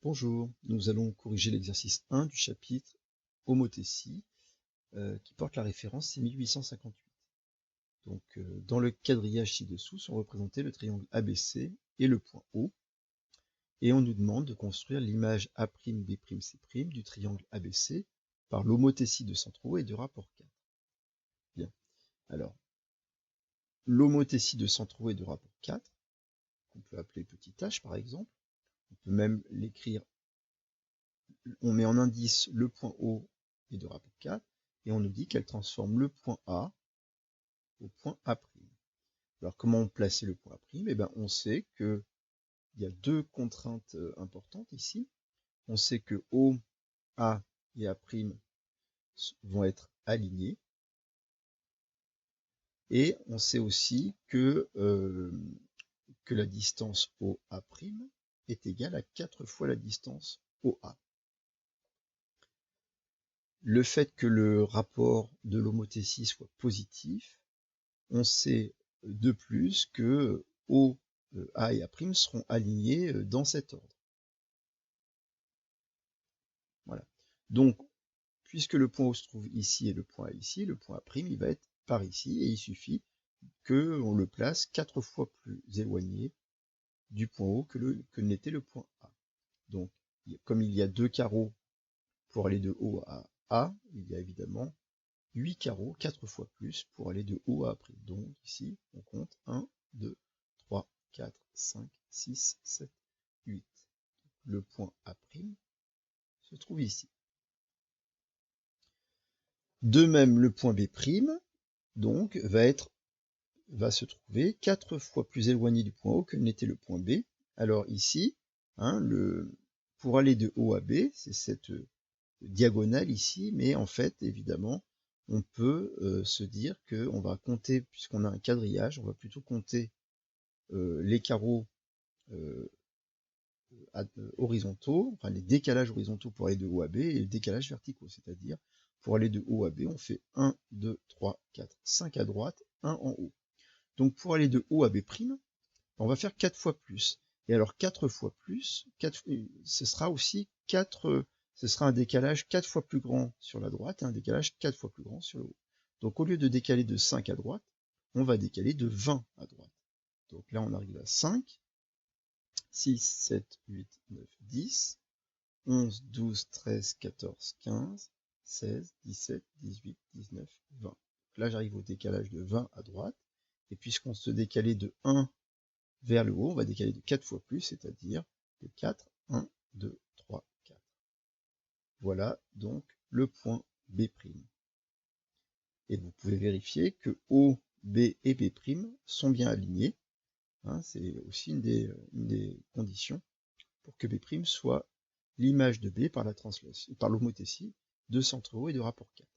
Bonjour, nous allons corriger l'exercice 1 du chapitre homothétie qui porte la référence 6858. Donc, dans le quadrillage ci-dessous sont représentés le triangle ABC et le point O, et on nous demande de construire l'image A'B'C' du triangle ABC par l'homothétie de centraux et de rapport 4. Bien, alors, l'homothétie de centraux et de rapport 4, qu'on peut appeler petit h par exemple, on peut même l'écrire, on met en indice le point O et de rapport 4, et on nous dit qu'elle transforme le point A au point A'. Alors comment placer le point A'? Eh bien, on sait qu'il y a deux contraintes importantes ici. On sait que O, A et A' vont être alignés. Et on sait aussi que la distance OA' est égale à 4 fois la distance OA. Le fait que le rapport de l'homothétie soit positif, on sait de plus que O, A et A' seront alignés dans cet ordre. Voilà. Donc, puisque le point O se trouve ici et le point A ici, le point A' il va être par ici, et il suffit qu'on le place 4 fois plus éloigné du point O que n'était le point A. Donc, comme il y a deux carreaux pour aller de O à A, il y a évidemment 8 carreaux, 4 fois plus pour aller de O à A'. Donc ici, on compte 1, 2, 3, 4, 5, 6, 7, 8. Le point A' se trouve ici. De même, le point B' donc va se trouver 4 fois plus éloigné du point O que n'était le point B. Alors ici, pour aller de O à B, c'est cette diagonale ici, mais en fait, évidemment, on peut se dire qu'on va compter, puisqu'on a un quadrillage, on va plutôt compter les carreaux horizontaux, enfin les décalages horizontaux pour aller de O à B et les décalages verticaux, c'est-à-dire pour aller de O à B, on fait 1, 2, 3, 4, 5 à droite, 1 en haut. Donc pour aller de O à B', on va faire 4 fois plus. Et alors 4 fois plus, ce sera aussi 4, ce sera un décalage 4 fois plus grand sur la droite et un décalage 4 fois plus grand sur le haut. Donc au lieu de décaler de 5 à droite, on va décaler de 20 à droite. Donc là on arrive à 5, 6, 7, 8, 9, 10, 11, 12, 13, 14, 15, 16, 17, 18, 19, 20. Donc là j'arrive au décalage de 20 à droite. Et puisqu'on se décalait de 1 vers le haut, on va décaler de 4 fois plus, c'est-à-dire de 4, 1, 2, 3, 4. Voilà donc le point B'. Et vous pouvez vérifier que O, B et B' sont bien alignés. C'est aussi une des conditions pour que B' soit l'image de B par l'homothétie de centraux et de rapport 4.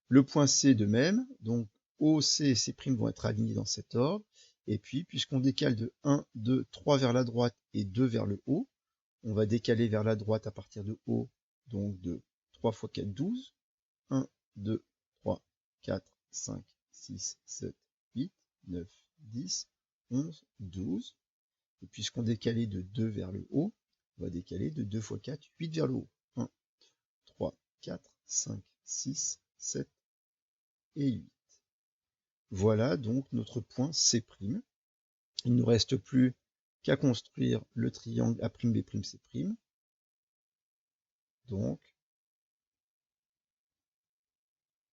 Le point C de même, donc O, C et C' vont être alignés dans cet ordre. Et puis, puisqu'on décale de 1, 2, 3 vers la droite et 2 vers le haut, on va décaler vers la droite à partir de O, donc de 3 fois 4, 12. 1, 2, 3, 4, 5, 6, 7, 8, 9, 10, 11, 12. Et puisqu'on décalait de 2 vers le haut, on va décaler de 2 fois 4, 8 vers le haut. 1, 3, 4, 5, 6, 7 et 8. Voilà donc notre point C'. Il ne nous reste plus qu'à construire le triangle A'B'C', donc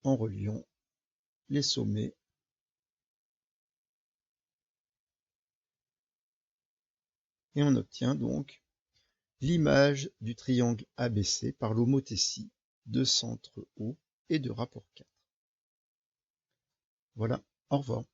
en reliant les sommets et on obtient donc l'image du triangle ABC par l'homothétie de centre O et de rapport 4. Voilà, au revoir.